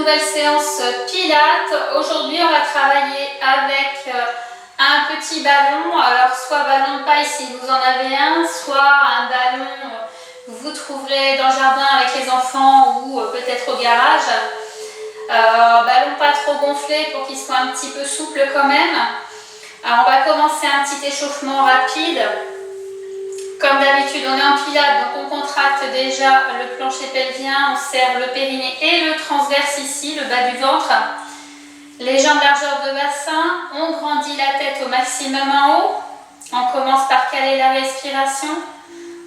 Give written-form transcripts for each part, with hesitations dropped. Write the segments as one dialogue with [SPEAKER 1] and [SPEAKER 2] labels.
[SPEAKER 1] nouvelle séance Pilates. Aujourd'hui, on va travailler avec un petit ballon. Alors, soit ballon de paille si vous en avez un, soit un ballon vous trouverez dans le jardin avec les enfants ou peut-être au garage. Ballon pas trop gonflé pour qu'il soit un petit peu souple quand même. Alors, on va commencer un petit échauffement rapide. Comme d'habitude, on est en pilates, donc on contracte déjà le plancher pelvien, on serre le périnée et le transverse ici, le bas du ventre. Les jambes largeur de bassin, on grandit la tête au maximum en haut. On commence par caler la respiration.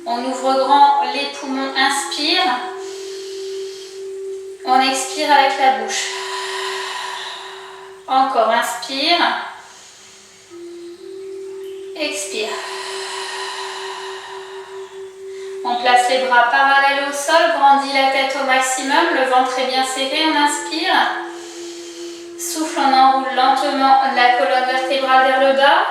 [SPEAKER 1] On ouvre grand les poumons, inspire. On expire avec la bouche. Encore, inspire. Expire. On place les bras parallèles au sol, grandit la tête au maximum, le ventre est bien serré, on inspire. Souffle, on enroule lentement la colonne vertébrale vers le bas.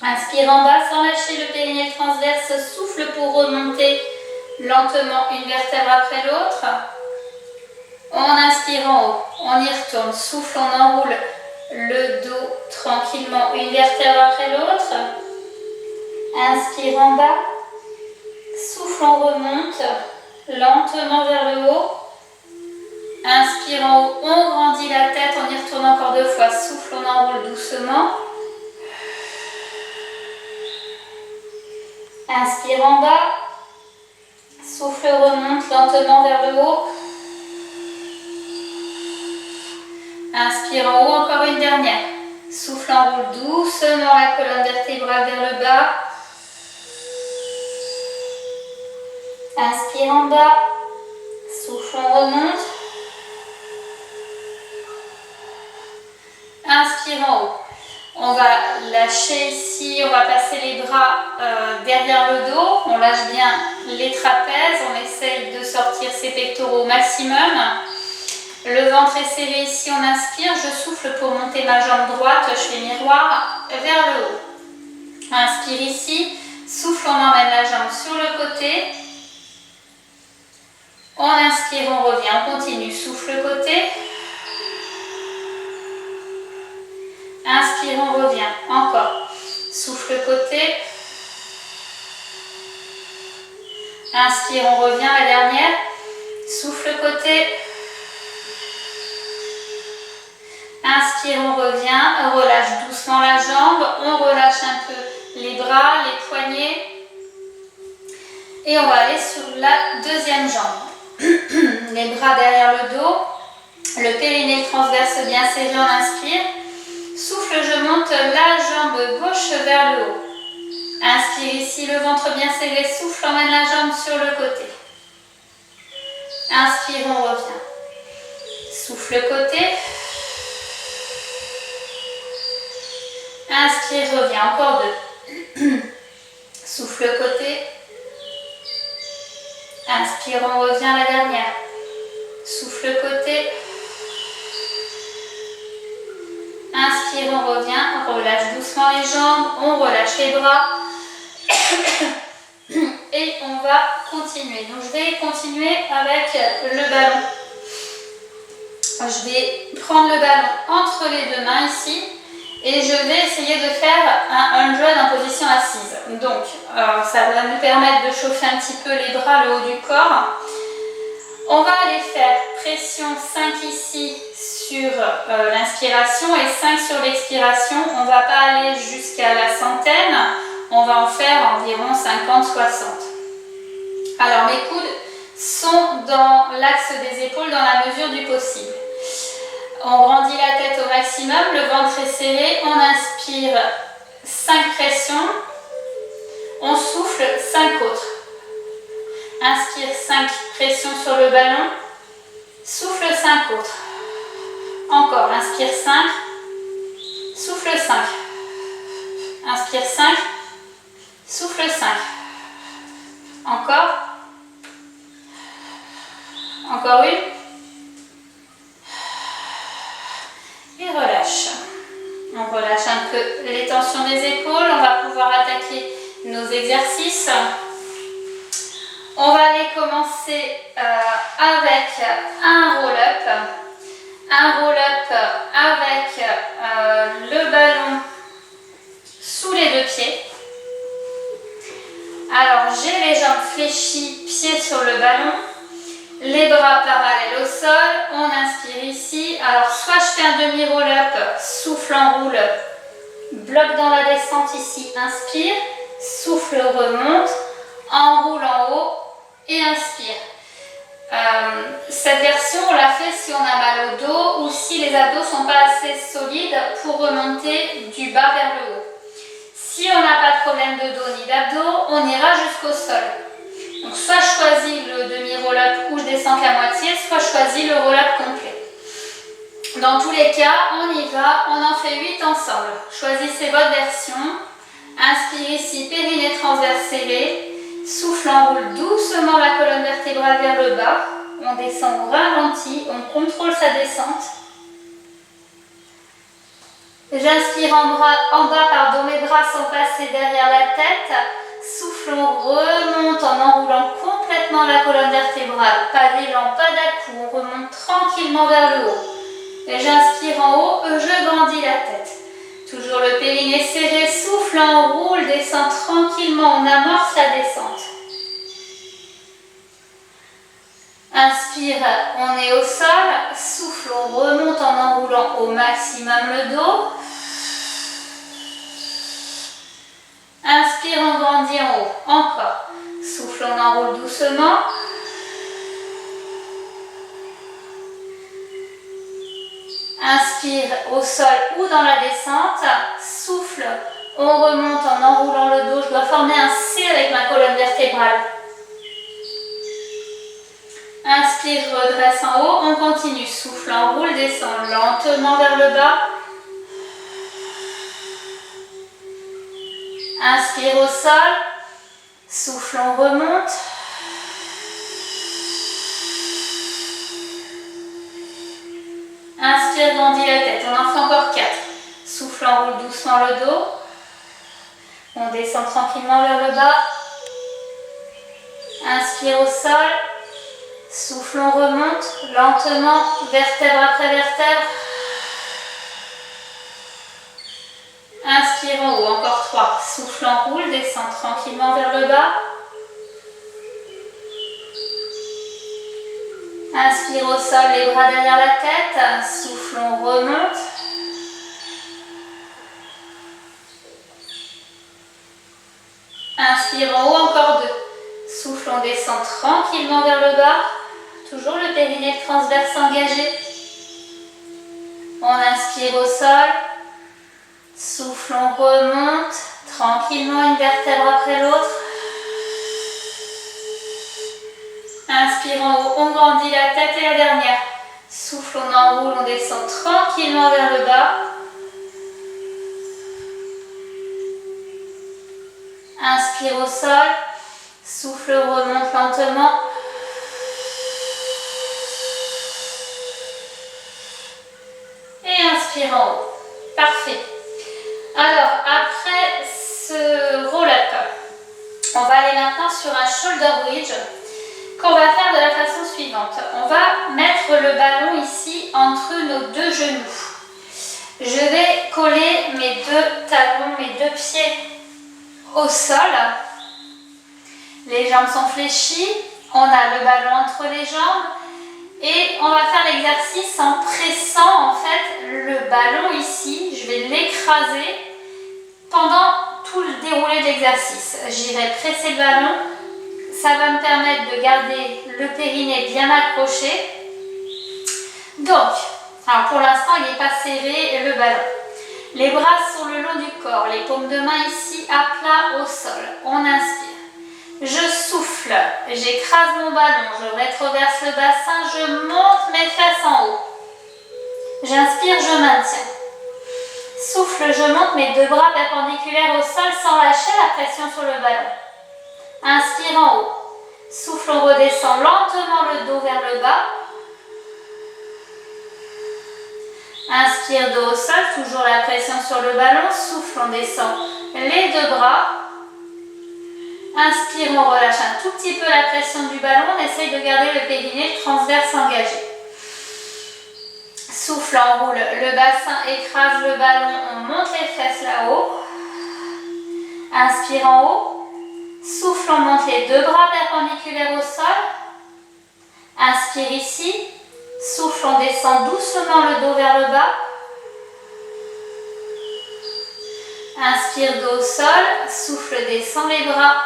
[SPEAKER 1] Inspire en bas sans lâcher le périnée transverse, souffle pour remonter lentement une vertèbre après l'autre. On inspire en haut, on y retourne, souffle, on enroule le dos tranquillement une vertèbre après l'autre. Inspire en bas, souffle, on remonte lentement vers le haut. Inspire en haut, on grandit la tête, on y retourne encore deux fois. Souffle, on enroule doucement. Inspire en bas, souffle, remonte lentement vers le haut. Inspire en haut, encore une dernière. Souffle, enroule doucement la colonne vertébrale vers le bas. Inspire en bas, souffle, on remonte. Inspire en haut. On va lâcher ici, on va passer les bras derrière le dos. On lâche bien les trapèzes, on essaye de sortir ses pectoraux au maximum. Le ventre est serré ici, on inspire. Je souffle pour monter ma jambe droite, je fais miroir vers le haut. Inspire ici, souffle, on emmène la jambe sur le côté. On inspire, on revient, on continue, souffle côté. Inspire, on revient, encore. Souffle côté. Inspire, on revient, la dernière. Souffle côté. Inspire, on revient, relâche doucement la jambe. On relâche un peu les bras, les poignets. Et on va aller sur la deuxième jambe. Les bras derrière le dos, le périnée transverse bien serré, on inspire. Souffle, je monte la jambe gauche vers le haut. Inspire ici, le ventre bien serré, souffle, emmène la jambe sur le côté. Inspire, on revient. Souffle côté. Inspire, reviens, encore deux. Souffle côté. Inspire, on revient, la dernière. Souffle côté. Inspire, on revient, on relâche doucement les jambes, on relâche les bras. Et on va continuer. Donc je vais continuer avec le ballon. Je vais prendre le ballon entre les deux mains ici. Et je vais essayer de faire un 100 en position assise. Donc, ça va nous permettre de chauffer un petit peu les bras, le haut du corps. On va aller faire pression 5 ici sur l'inspiration et 5 sur l'expiration. On ne va pas aller jusqu'à la centaine. On va en faire environ 50-60. Alors, mes coudes sont dans l'axe des épaules dans la mesure du possible. On grandit la tête au maximum, le ventre est serré, on inspire 5 pressions, on souffle 5 autres. Inspire 5 pressions sur le ballon, souffle 5 autres. Encore, inspire 5, souffle 5. Inspire 5, souffle 5. Encore. Encore une. Et relâche. On relâche un peu les tensions des épaules. On va pouvoir attaquer nos exercices. On va aller commencer avec un roll-up. Un roll-up avec le ballon sous les deux pieds. Alors j'ai les jambes fléchies, pieds sur le ballon, les bras parallèles au sol, on inspire ici. Alors soit je fais un demi-roll-up, souffle, enroule, bloc dans la descente ici, inspire, souffle, remonte, enroule en haut et inspire. Cette version on la fait si on a mal au dos ou si les abdos ne sont pas assez solides pour remonter du bas vers le haut. Si on n'a pas de problème de dos ni d'abdos, on ira jusqu'au sol. Donc soit je choisis le demi-roll-up où je descends qu'à moitié, soit je choisis le roll-up complet. Dans tous les cas, on y va, on en fait 8 ensemble. Choisissez votre version. Inspire ici, périnée transverse serré. Souffle, enroule doucement la colonne vertébrale vers le bas. On descend au ralenti, on contrôle sa descente. J'inspire en bas, pardon, mes bras sont passés derrière la tête. Souffle, on remonte en enroulant complètement la colonne vertébrale. Pas d'élan, pas d'à-coups, on remonte tranquillement vers le haut. Et j'inspire en haut, je grandis la tête. Toujours le périnée serré, souffle, enroule, descend tranquillement, on amorce la descente. Inspire, on est au sol, souffle, on remonte en enroulant au maximum le dos. Inspire, on grandit en haut, encore. Souffle, on enroule doucement. Inspire au sol ou dans la descente. Souffle, on remonte en enroulant le dos. Je dois former un C avec ma colonne vertébrale. Inspire, redresse en haut. On continue. Souffle, enroule, descend lentement vers le bas. Inspire au sol. Souffle, on remonte. Inspire, grandis la tête. On en fait encore 4. Souffle, enroule doucement le dos. On descend tranquillement vers le bas. Inspire au sol. Souffle, on remonte lentement, vertèbre après vertèbre. Inspire en haut, encore 3. Souffle, enroule, descend tranquillement vers le bas. Inspire au sol, les bras derrière la tête. Souffle, on remonte. Inspire en haut, encore 2. Souffle, on descend tranquillement vers le bas. Toujours le périnée transverse engagé. On inspire au sol. Souffle, on remonte. Tranquillement, une vertèbre après l'autre. Inspire en haut, on grandit la tête et la dernière. Souffle, on enroule, on descend tranquillement vers le bas. Inspire au sol. Souffle, remonte lentement. Et inspire en haut. Parfait. Alors, après ce roll-up, on va aller maintenant sur un shoulder bridge qu'on va faire de la façon suivante. On va mettre le ballon ici entre nos deux genoux. Je vais coller mes deux talons, mes deux pieds au sol. Les jambes sont fléchies. On a le ballon entre les jambes. Et on va faire l'exercice en pressant en fait le ballon ici. Je vais l'écraser pendant tout le déroulé de l'exercice. J'irai presser le ballon. Ça va me permettre de garder le périnée bien accroché. Donc, alors pour l'instant, il n'est pas serré le ballon. Les bras sur le long du corps, les paumes de main ici à plat au sol. On inspire. Je souffle, j'écrase mon ballon, je rétroverse le bassin, je monte mes fesses en haut. J'inspire, je maintiens. Souffle, je monte mes deux bras perpendiculaires au sol sans lâcher la pression sur le ballon. Inspire en haut. Souffle, on redescend lentement le dos vers le bas. Inspire, dos au sol, toujours la pression sur le ballon. Souffle, on descend les deux bras. Inspire, on relâche un tout petit peu la pression du ballon. On essaye de garder le périnée, le transverse engagé. Souffle, enroule le bassin, écrase le ballon, on monte les fesses là-haut. Inspire en haut. Souffle, on monte les deux bras perpendiculaires au sol. Inspire ici. Souffle, on descend doucement le dos vers le bas. Inspire, dos au sol. Souffle, descend les bras.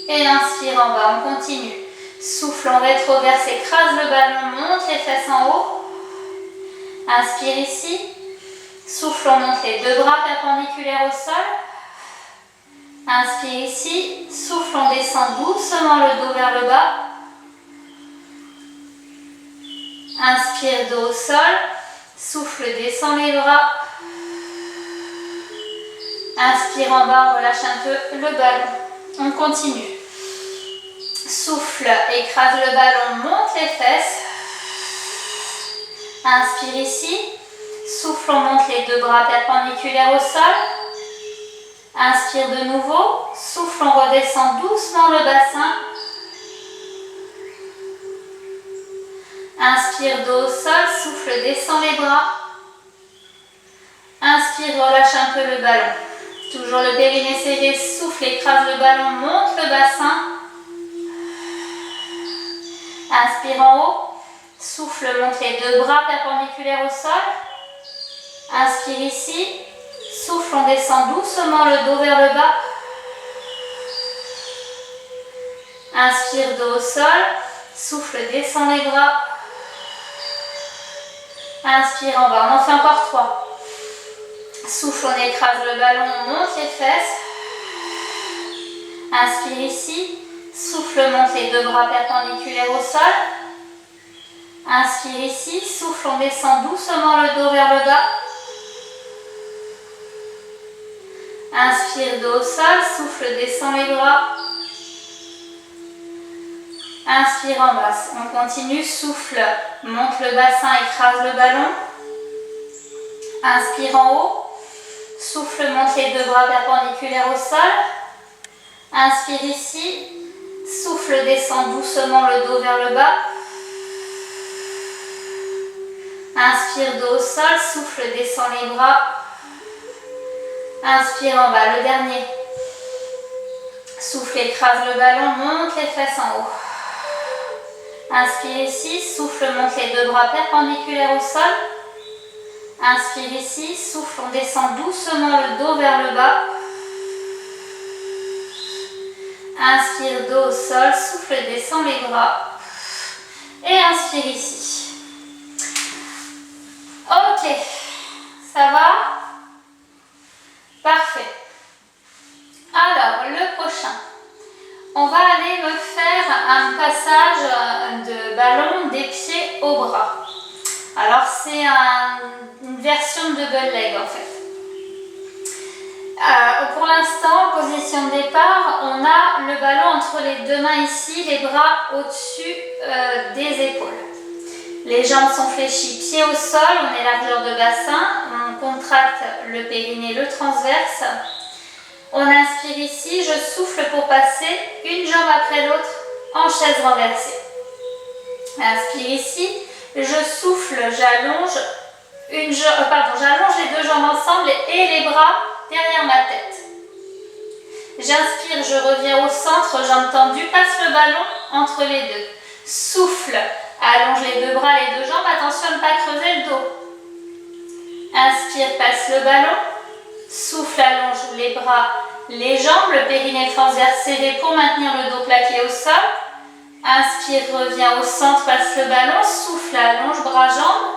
[SPEAKER 1] Et inspire en bas, on continue. Souffle en rétroverse, écrase le ballon, monte les fesses en haut. Inspire ici. Souffle, on monte les deux bras perpendiculaires au sol. Inspire ici. Souffle, on descend doucement le dos vers le bas. Inspire, dos au sol. Souffle, descend les bras. Inspire en bas, on relâche un peu le ballon. On continue. Souffle, écrase le ballon, monte les fesses. Inspire ici. Souffle, on monte les deux bras perpendiculaires au sol. Inspire de nouveau. Souffle, on redescend doucement le bassin. Inspire, dos au sol. Souffle, descend les bras. Inspire, relâche un peu le ballon. Toujours le périnée serré. Souffle, écrase le ballon, monte le bassin. Inspire en haut. Souffle, monte les deux bras perpendiculaires au sol. Inspire ici. Souffle, on descend doucement le dos vers le bas. Inspire, dos au sol. Souffle, descend les bras. Inspire en bas. On en fait encore 3. Souffle, on écrase le ballon, on monte les fesses. Inspire ici. Souffle, monte les deux bras perpendiculaires au sol. Inspire ici. Souffle, on descend doucement le dos vers le bas. Inspire, dos au sol. Souffle, descend les bras. Inspire en bas. On continue. Souffle, monte le bassin, écrase le ballon. Inspire en haut. Souffle, monte les deux bras perpendiculaires au sol. Inspire ici. Souffle, descend doucement le dos vers le bas. Inspire, dos au sol. Souffle, descend les bras. Inspire en bas, le dernier. Souffle, écrase le ballon, monte les fesses en haut. Inspire ici. Souffle, monte les deux bras perpendiculaires au sol. Inspire ici, souffle, on descend doucement le dos vers le bas. Inspire, dos au sol, souffle, descend les bras. Et inspire ici. Ok, ça va? Parfait. Alors, le prochain. On va aller me faire un passage de ballon des pieds au bras. Alors c'est une version de double leg en fait. Pour l'instant, position de départ, on a le ballon entre les deux mains ici, les bras au-dessus des épaules. Les jambes sont fléchies, pieds au sol, on est largeur de bassin, on contracte le périnée, le transverse. On inspire ici, je souffle pour passer une jambe après l'autre en chaise renversée. Inspire ici. Je souffle, j'allonge j'allonge les deux jambes ensemble et les bras derrière ma tête. J'inspire, je reviens au centre, jambes tendues, passe le ballon entre les deux. Souffle, allonge les deux bras, les deux jambes, attention à ne pas creuser le dos. Inspire, passe le ballon. Souffle, allonge les bras, les jambes, le périnée transverse serré pour maintenir le dos plaqué au sol. Inspire, reviens au centre, passe le ballon, souffle, allonge, bras, jambes.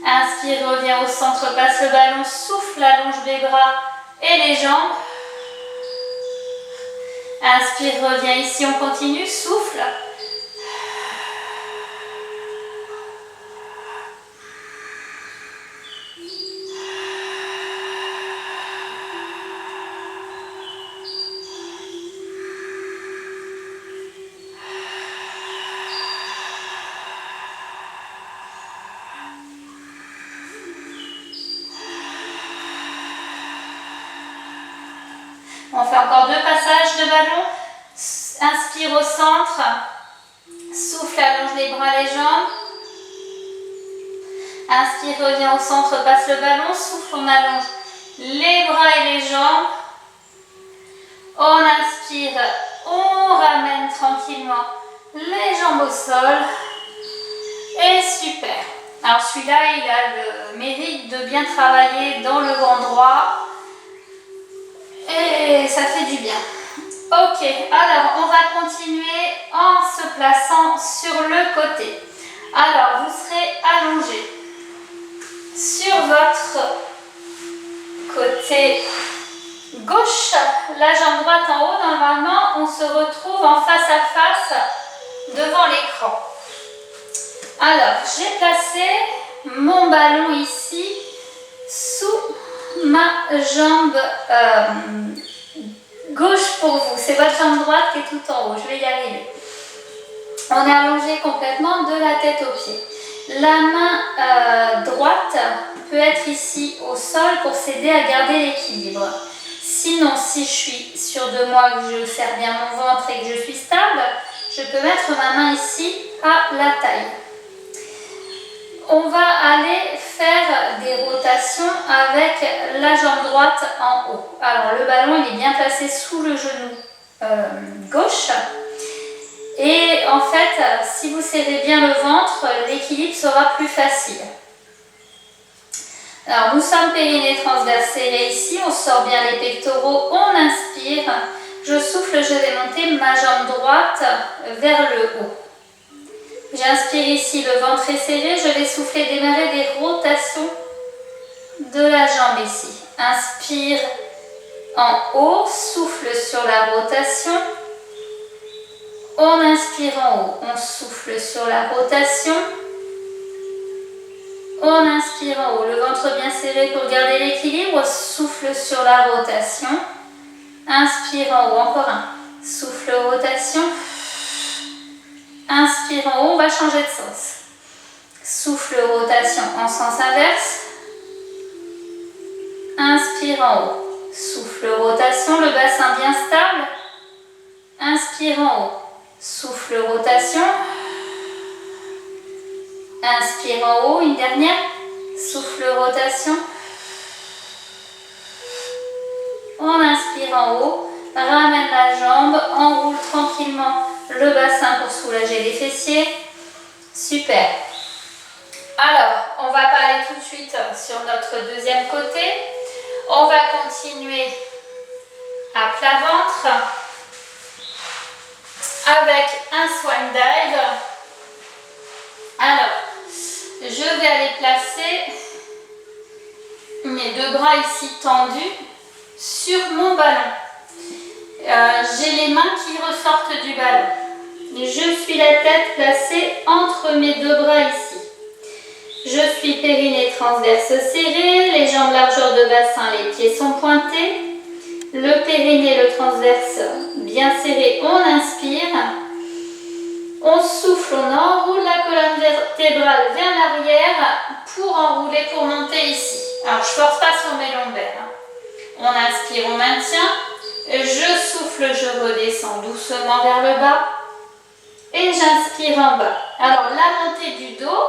[SPEAKER 1] Inspire, reviens au centre, passe le ballon, souffle, allonge les bras et les jambes. Inspire, reviens ici, on continue, souffle. On fait encore 2 passages de ballon. Inspire au centre. Souffle, allonge les bras, les jambes. Inspire, reviens au centre, passe le ballon. Souffle, on allonge les bras et les jambes. On inspire, on ramène tranquillement les jambes au sol. Et super. Alors celui-là, il a le mérite de bien travailler dans le vent droit. Et ça fait du bien. Ok, alors on va continuer en se plaçant sur le côté. Alors vous serez allongé sur votre côté gauche, la jambe droite en haut. Normalement, on se retrouve en face à face devant l'écran. Alors, j'ai placé mon ballon ici sous ma jambe gauche pour vous. C'est votre jambe droite qui est tout en haut. Je vais y arriver. On est allongé complètement de la tête aux pieds. La main droite peut être ici au sol pour s'aider à garder l'équilibre. Sinon, si je suis sûre de moi, que je serre bien mon ventre et que je suis stable, je peux mettre ma main ici à la taille. On va aller faire des rotations avec la jambe droite en haut. Alors le ballon il est bien placé sous le genou gauche. Et en fait, si vous serrez bien le ventre, l'équilibre sera plus facile. Alors nous sommes périnée transverse serré ici, on sort bien les pectoraux, on inspire. Je souffle, je vais monter ma jambe droite vers le haut. J'inspire ici, le ventre est serré, je vais souffler, démarrer des rotations de la jambe ici. Inspire en haut, souffle sur la rotation. On inspire en haut, on souffle sur la rotation. On inspire en haut, le ventre bien serré pour garder l'équilibre, souffle sur la rotation. Inspire en haut, encore un, souffle rotation. Inspire en haut, on va changer de sens. Souffle, rotation en sens inverse. Inspire en haut. Souffle, rotation, le bassin bien stable. Inspire en haut. Souffle, rotation. Inspire en haut, une dernière. Souffle, rotation. On inspire en haut. Ramène la jambe, enroule tranquillement le bassin pour soulager les fessiers. Super. Alors, on ne va pas aller tout de suite sur notre deuxième côté. On va continuer à plat ventre avec un swan dive. Alors, je vais aller placer mes 2 bras ici tendus sur mon ballon. J'ai les mains qui ressortent du ballon. Je suis la tête placée entre mes 2 bras ici. Je suis périnée transverse serrée, les jambes largeur de bassin, les pieds sont pointés. Le périnée, le transverse bien serré, on inspire. On souffle, on enroule la colonne vertébrale vers l'arrière pour enrouler, pour monter ici. Alors je ne force pas sur mes lombaires. On inspire, on maintient. Je souffle, je redescends doucement vers le bas et j'inspire en bas. Alors la montée du dos,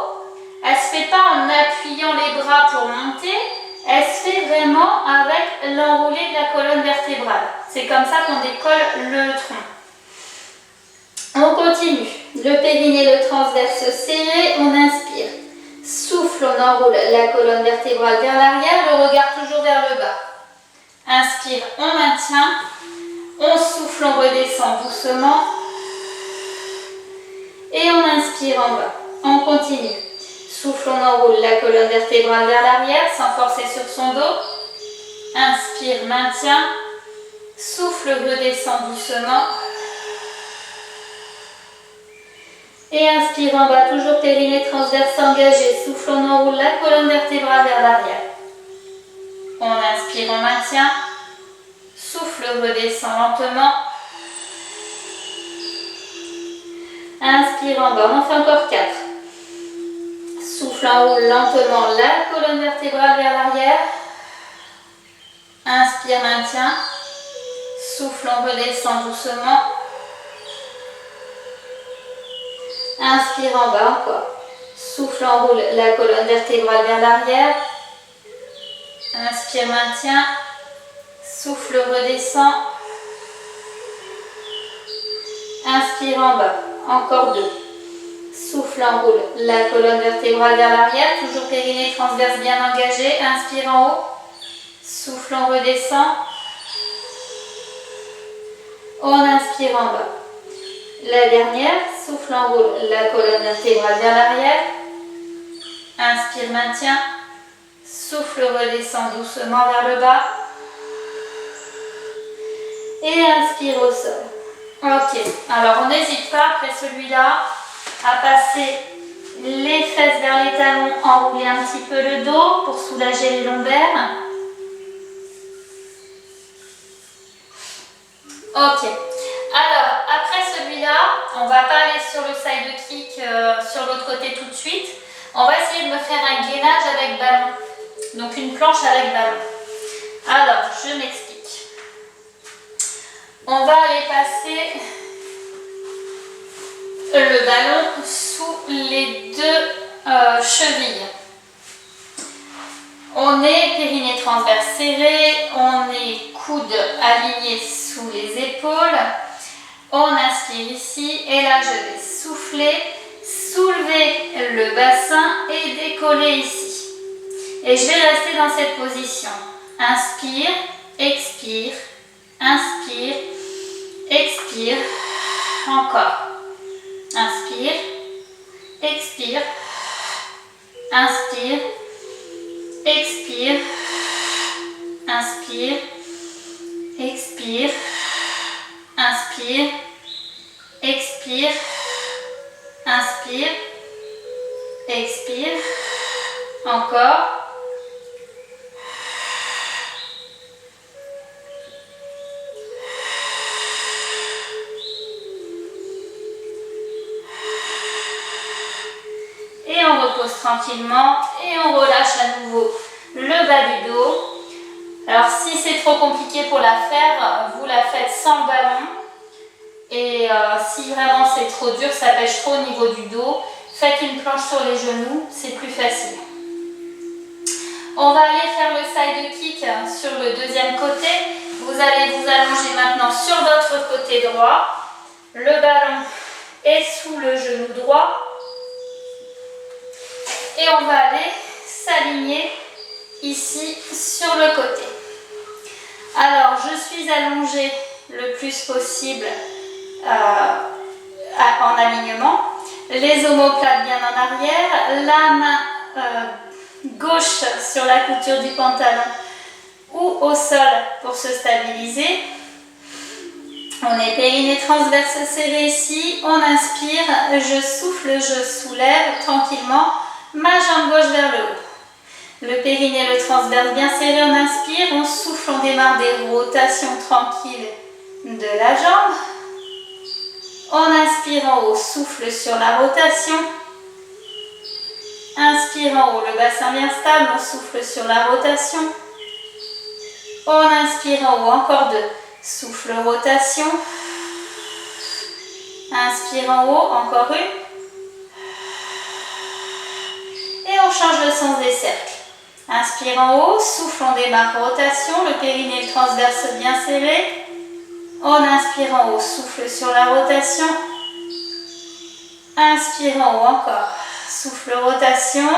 [SPEAKER 1] elle ne se fait pas en appuyant les bras pour monter, elle se fait vraiment avec l'enroulé de la colonne vertébrale. C'est comme ça qu'on décolle le tronc. On continue. Le périnée, le transverse serré, on inspire. Souffle, on enroule la colonne vertébrale vers l'arrière, le regard toujours vers le bas. Inspire, on maintient. On souffle, on redescend doucement. Et on inspire en bas. On continue. Souffle, on enroule la colonne vertébrale vers l'arrière sans forcer sur son dos. Inspire, maintient. Souffle, redescend doucement. Et inspire en bas, toujours périnée transverse engagé. Souffle, on enroule la colonne vertébrale vers l'arrière. On inspire, on maintient. Souffle, redescend lentement. Inspire en bas, on en fait encore 4. Souffle, enroule lentement la colonne vertébrale vers l'arrière. Inspire, maintient. souffle, on redescend doucement. Inspire en bas encore. Souffle, enroule la colonne vertébrale vers l'arrière. Inspire, maintient. Souffle, redescend. Inspire en bas. Encore 2. Souffle, enroule la colonne vertébrale vers l'arrière. Toujours périnée transverse bien engagé. Inspire en haut. Souffle, on redescend. On inspire en bas. La dernière, souffle, enroule la colonne vertébrale vers l'arrière. Inspire, maintient. Souffle, redescend doucement vers le bas. Et inspire au sol. Ok, alors on n'hésite pas après celui-là à passer les fesses vers les talons, enrouler un petit peu le dos pour soulager les lombaires. Ok, alors après celui-là, on ne va pas aller sur le side kick sur l'autre côté tout de suite. On va essayer de me faire un gainage avec ballon, donc une planche avec ballon. Alors, je m'explique. On va aller passer le ballon sous les 2 chevilles. On est périnée transverse serré, on est coude aligné sous les épaules. On inspire ici et là je vais souffler, soulever le bassin et décoller ici. Et je vais rester dans cette position. Inspire, expire, inspire, expire. Encore. Inspire, expire, inspire, expire, inspire, expire, inspire, expire, inspire, expire, encore. Et on repose tranquillement et on relâche à nouveau le bas du dos. Alors si c'est trop compliqué pour la faire, vous la faites sans le ballon. Et si vraiment c'est trop dur, ça pèche trop au niveau du dos, faites une planche sur les genoux, c'est plus facile. On va aller faire le side kick sur le deuxième côté. Vous allez vous allonger maintenant sur votre côté droit. Le ballon est sous le genou droit. Et on va aller s'aligner ici sur le côté. Alors, je suis allongée le plus possible en alignement. Les omoplates bien en arrière. La main gauche sur la couture du pantalon ou au sol pour se stabiliser. On est périnée transverse serré ici. On inspire, je souffle, je soulève tranquillement ma jambe gauche vers le haut. Le périnée, le transverse bien serré, on inspire, on souffle, on démarre des rotations tranquilles de la jambe. On inspire en haut, souffle sur la rotation. Inspire en haut, le bassin bien stable, on souffle sur la rotation. On inspire en haut, encore 2. Souffle, rotation. Inspire en haut, encore une. Et on change le sens des cercles. Inspire en haut, souffle, on démarre, rotation, le périnée, le transverse bien serré. On inspire en haut, souffle sur la rotation. Inspire en haut, encore. Souffle, rotation.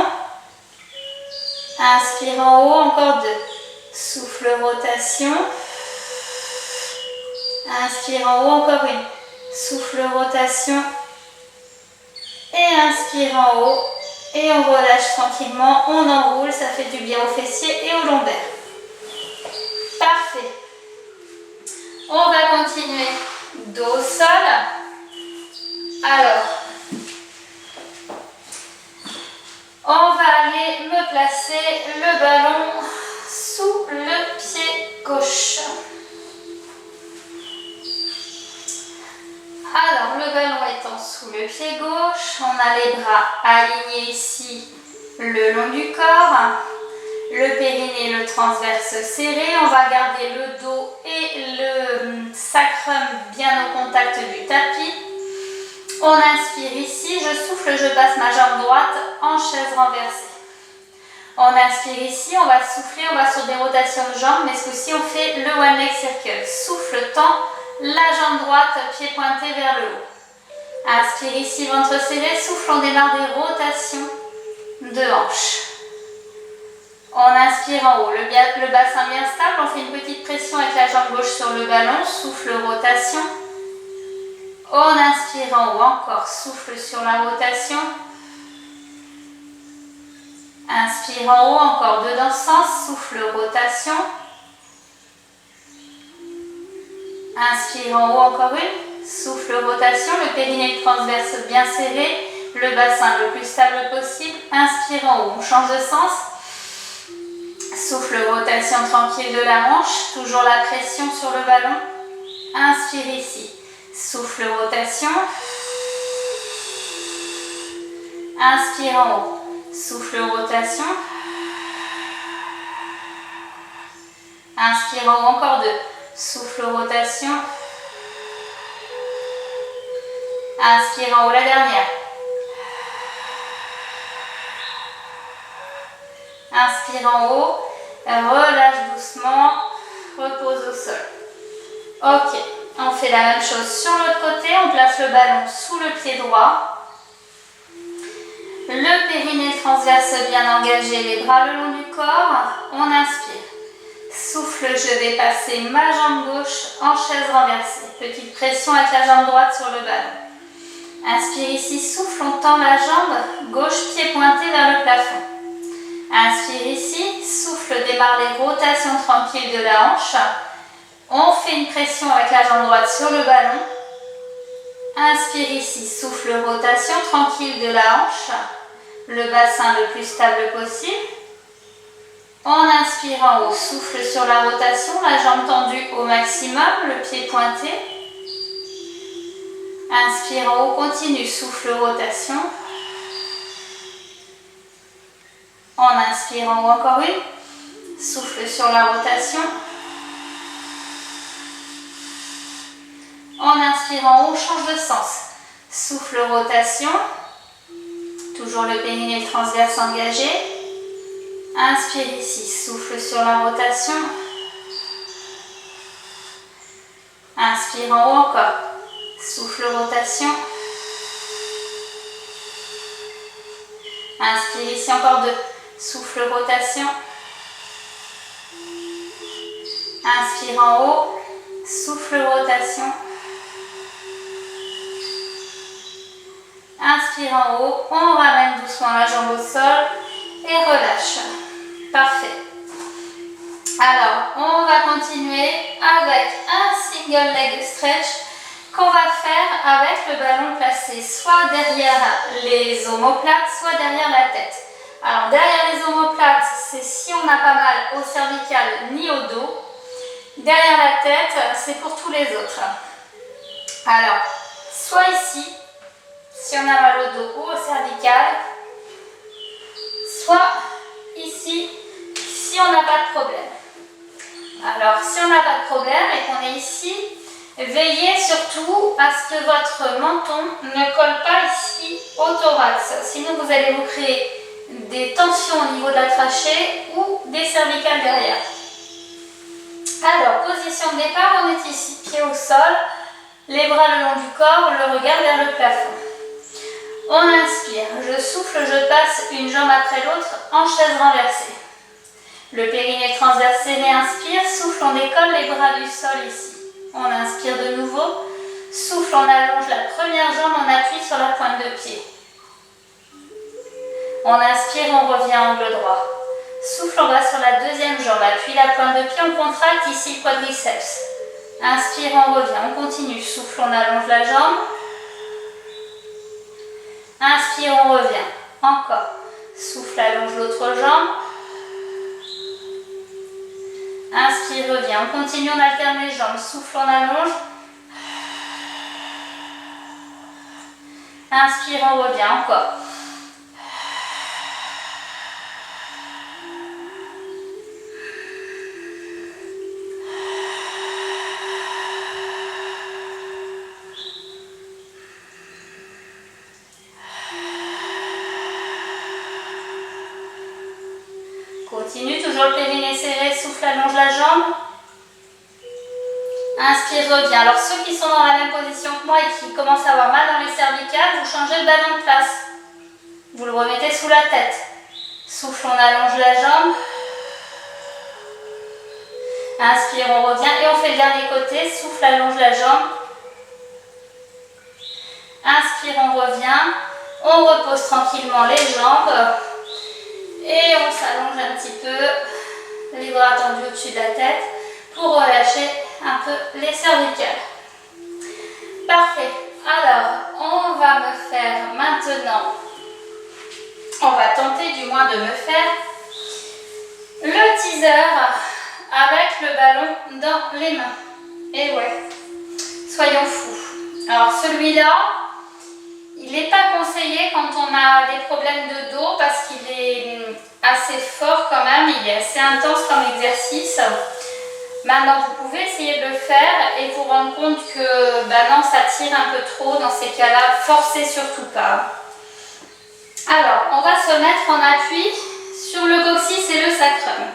[SPEAKER 1] Inspire en haut, encore 2. Souffle, rotation. Inspire en haut, encore une. Souffle, rotation. Et inspire en haut. Et on relâche tranquillement, on enroule, ça fait du bien aux fessiers et aux lombaires. Parfait. On va continuer dos au sol. Alors, on va aller me placer le ballon sous le pied gauche. Alors, le ballon étant sous le pied gauche, on a les bras alignés ici le long du corps. Le périnée, le transverse serré. On va garder le dos et le sacrum bien au contact du tapis. On inspire ici, je souffle, je passe ma jambe droite en chaise renversée. On inspire ici, on va souffler, on va sur des rotations de jambes, mais ce coup-ci on fait le one leg circle. Souffle, tend la jambe droite, pied pointé vers le haut. Inspire ici, ventre serré, souffle, on démarre des rotations de hanches. On inspire en haut, le bassin bien stable, on fait une petite pression avec la jambe gauche sur le ballon, souffle, rotation. On inspire en haut, encore, souffle sur la rotation. Inspire en haut, encore deux dans ce sens, souffle, rotation. Inspire en haut, encore une, souffle, rotation, le périnée transverse bien serré, le bassin le plus stable possible. Inspire en haut, on change de sens. Souffle, rotation tranquille de la hanche, toujours la pression sur le ballon. Inspire ici, souffle, rotation. Inspire en haut, souffle, rotation. Inspire en haut, encore deux, souffle, rotation. Inspire en haut, la dernière. Inspire en haut, relâche doucement, repose au sol. Ok, on fait la même chose sur l'autre côté, on place le ballon sous le pied droit. Le périnée transverse bien engagé, les bras le long du corps. On inspire. Souffle, je vais passer ma jambe gauche en chaise renversée. Petite pression avec la jambe droite sur le ballon. Inspire ici, souffle, on tend la jambe gauche, pied pointé vers le plafond. Inspire ici, souffle, démarre les rotations tranquilles de la hanche. On fait une pression avec la jambe droite sur le ballon. Inspire ici, souffle, rotation tranquille de la hanche. Le bassin le plus stable possible. On inspire en haut, souffle sur la rotation, la jambe tendue au maximum, le pied pointé. Inspire en haut, continue, souffle, rotation. On inspire en haut, encore une. Souffle sur la rotation. On inspire en haut, on change de sens. Souffle, rotation. Toujours le périnée transverse engagé. Inspire ici, souffle sur la rotation. Inspire en haut encore. Souffle, rotation. Inspire ici encore deux. Souffle, rotation. Inspire en haut. Souffle, rotation. Inspire en haut. On ramène doucement la jambe au sol et relâche. Parfait. Alors, on va continuer avec un single leg stretch qu'on va faire avec le ballon placé soit derrière les omoplates, soit derrière la tête. Alors, derrière les omoplates, c'est si on n'a pas mal au cervical ni au dos. Derrière la tête, c'est pour tous les autres. Alors, soit ici, si on a mal au dos ou au cervical, soit ici, si on n'a pas de problème. Alors, si on n'a pas de problème et qu'on est ici, veillez surtout à ce que votre menton ne colle pas ici au thorax. Sinon, vous allez vous créer des tensions au niveau de la trachée ou des cervicales derrière. Alors, position de départ, on est ici, pied au sol, les bras le long du corps, le regard vers le plafond. On inspire, je souffle, je passe une jambe après l'autre en chaise renversée. Le périnée transverse serré, inspire, souffle, on décolle les bras du sol ici. On inspire de nouveau, souffle, on allonge la première jambe, on appuie sur la pointe de pied. On inspire, on revient angle droit. Souffle, on va sur la deuxième jambe, appuie la pointe de pied, on contracte ici le quadriceps. Inspire, on revient, on continue, souffle, on allonge la jambe. Inspire, on revient, encore. Souffle, allonge l'autre jambe. Inspire, revient, on continue, on alterne les jambes, souffle, on allonge. Inspire, on revient, encore. continue, toujours le périnée serré, souffle, allonge la jambe. Inspire, reviens. Alors ceux qui sont dans la même position que moi et qui commencent à avoir mal dans les cervicales, vous changez le ballon de place. Vous le remettez sous la tête. Souffle, on allonge la jambe. Inspire, on revient et on fait le dernier côté. Souffle, allonge la jambe. Inspire, on revient. On repose tranquillement les jambes. Et on s'allonge un petit peu. Les bras tendus au-dessus de la tête pour relâcher un peu les cervicales. Parfait. Alors, on va me faire maintenant, on va tenter du moins de me faire le teaser avec le ballon dans les mains. Et ouais, soyons fous. Alors celui-là, il n'est pas conseillé quand on a des problèmes de dos parce qu'il est assez fort quand même, il est assez intense comme exercice. Maintenant, vous pouvez essayer de le faire et vous rendre compte que non, ça tire un peu trop. Dans ces cas-là, forcez surtout pas. Alors, on va se mettre en appui sur le coccyx et le sacrum.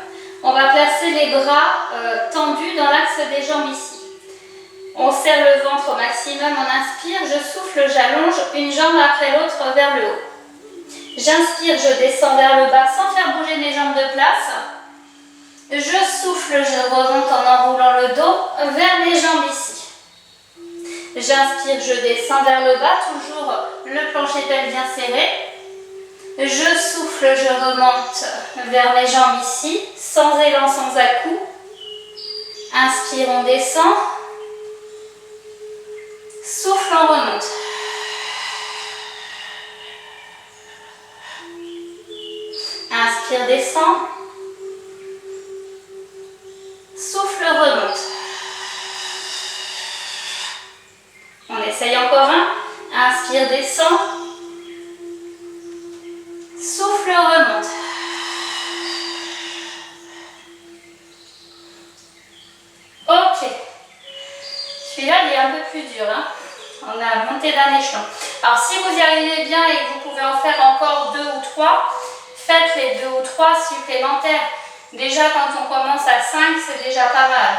[SPEAKER 1] On va placer les bras tendus dans l'axe des jambes ici. On serre le ventre au maximum, on inspire, je souffle, j'allonge une jambe après l'autre vers le haut. J'inspire, je descends vers le bas sans faire bouger mes jambes de place. Je souffle, je remonte en enroulant le dos vers mes jambes ici. J'inspire, je descends vers le bas, toujours le plancher pelvien serré. Je souffle, je remonte vers mes jambes ici, sans élan, sans à-coups. Inspire, on descend. Souffle, on remonte. Inspire, descend. Souffle, remonte. On essaye encore un. Inspire, descend. Souffle, remonte. Ok. Celui-là, il est un peu plus dur. Hein. On a monté d'un échelon. Alors, si vous y arrivez bien et que vous pouvez en faire encore 2 ou 3, faites les 2 ou 3 supplémentaires. Déjà, quand on commence à 5, c'est déjà pas mal.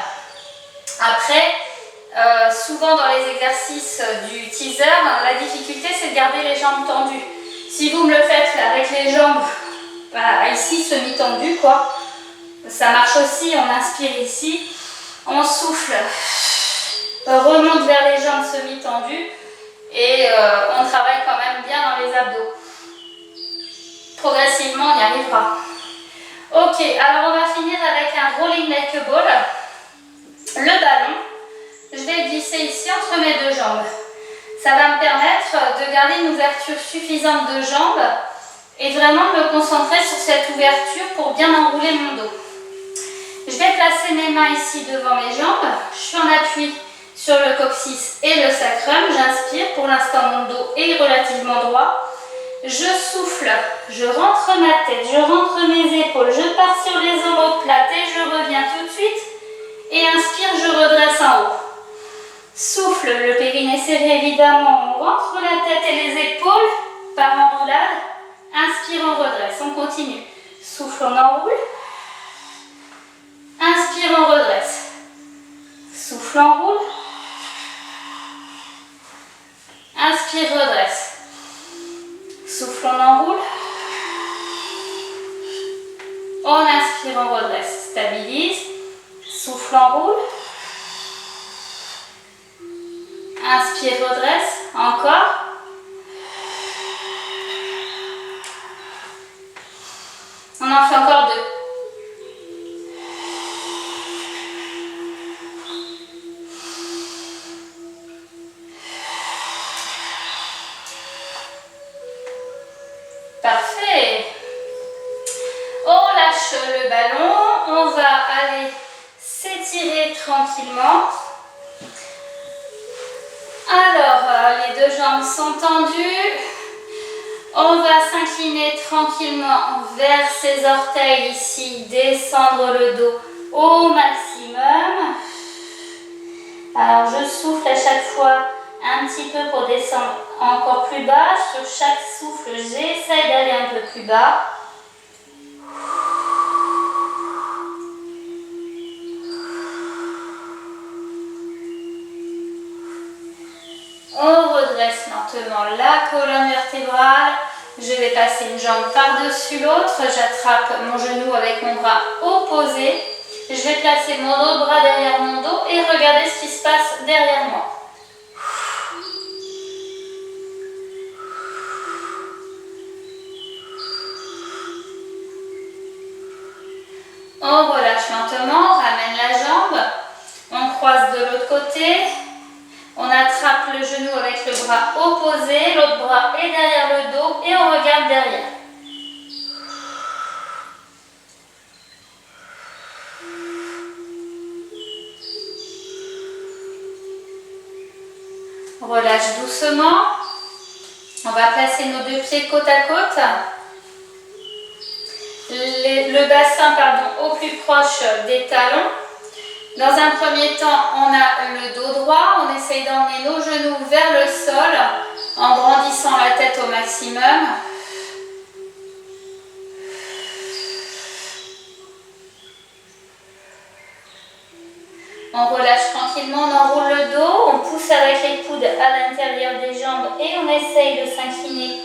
[SPEAKER 1] Après, souvent dans les exercices du teaser, la difficulté, c'est de garder les jambes tendues. Si vous me le faites avec les jambes ici, semi-tendues, quoi, ça marche aussi. On inspire ici, on souffle, remonte vers les jambes semi-tendues et on travaille quand même bien dans les abdos. Progressivement, on y arrivera. Ok, alors on va finir avec un rolling like a ball. Le ballon, je vais glisser ici entre mes deux jambes. Ça va me permettre de garder une ouverture suffisante de jambes et vraiment me concentrer sur cette ouverture pour bien enrouler mon dos. Je vais placer mes mains ici devant mes jambes. Je suis en appui sur le coccyx et le sacrum. J'inspire. Pour l'instant, mon dos est relativement droit. Je souffle, je rentre ma tête, je rentre mes épaules, je pars sur les omoplates et je reviens tout de suite. Et inspire, je redresse en haut. Souffle, le périnée serré évidemment, on rentre la tête et les épaules par enroulade. Inspire, on redresse, on continue. Souffle, on enroule. Inspire, on redresse. Souffle, on roule. Inspire, redresse. Souffle, on enroule. On inspire, on redresse. Stabilise. Souffle, on roule. Inspire, redresse. Encore. On en fait encore 2. Parfait. On lâche le ballon. On va aller s'étirer tranquillement. Alors, les deux jambes sont tendues. On va s'incliner tranquillement vers ses orteils ici, descendre le dos au maximum. Alors, je souffle à chaque fois un petit peu pour descendre encore plus bas. Sur chaque souffle, j'essaie d'aller un peu plus bas. On redresse lentement la colonne vertébrale. Je vais passer une jambe par-dessus l'autre. J'attrape mon genou avec mon bras opposé. Je vais placer mon autre bras derrière mon dos et regarder ce qui se passe derrière moi. On relâche lentement, on ramène la jambe, on croise de l'autre côté, on attrape le genou avec le bras opposé, l'autre bras est derrière le dos et on regarde derrière. On relâche doucement, on va placer nos deux pieds côte à côte. Le bassin au plus proche des talons. Dans un premier temps, on a le dos droit, on essaye d'emmener nos genoux vers le sol en grandissant la tête au maximum. On relâche tranquillement, on enroule le dos, on pousse avec les coudes à l'intérieur des jambes et on essaye de s'incliner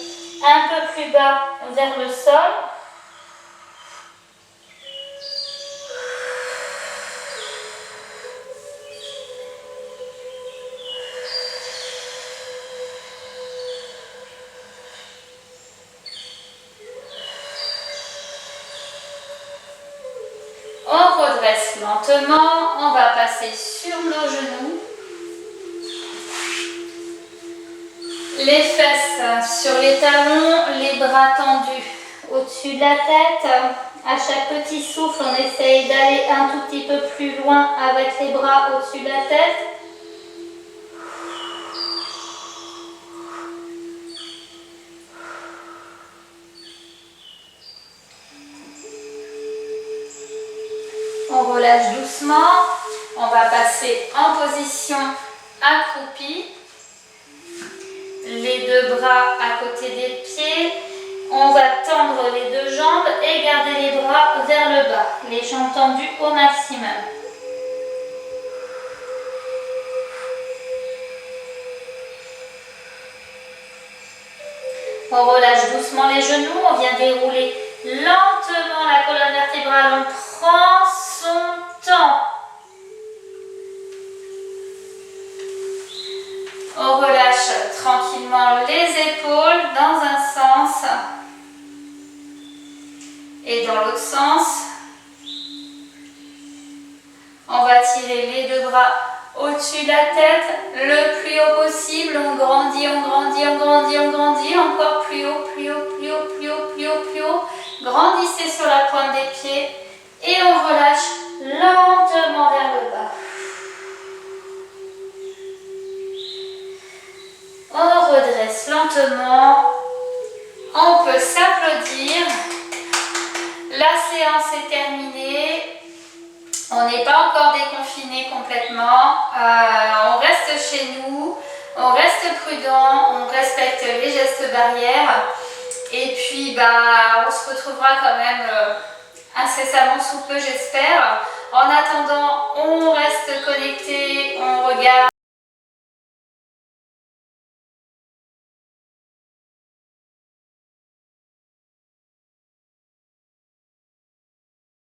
[SPEAKER 1] un peu plus bas vers le sol. On redresse lentement, on va passer sur nos genoux. Les fesses sur les talons, les bras tendus au-dessus de la tête. À chaque petit souffle, on essaye d'aller un tout petit peu plus loin avec les bras au-dessus de la tête. On relâche doucement, on va passer en position accroupie. Les deux bras à côté des pieds. On va tendre les deux jambes et garder les bras vers le bas, les jambes tendues au maximum. On relâche doucement les genoux, on vient dérouler lentement la colonne vertébrale, on prend son temps. On relâche tranquillement les épaules dans un sens et dans l'autre sens. On va tirer les deux bras au-dessus de la tête, le plus haut possible. On grandit, on grandit, on grandit, on grandit. Encore plus haut, plus haut, plus haut, plus haut, plus haut, plus haut. Grandissez sur la pointe des pieds et on relâche lentement vers le bas. On redresse lentement. On peut s'applaudir. La séance est terminée. On n'est pas encore déconfiné complètement. On reste chez nous. On reste prudent. On respecte les gestes barrières. Et puis, on se retrouvera quand même incessamment sous peu, j'espère. En attendant, on reste connecté. On regarde.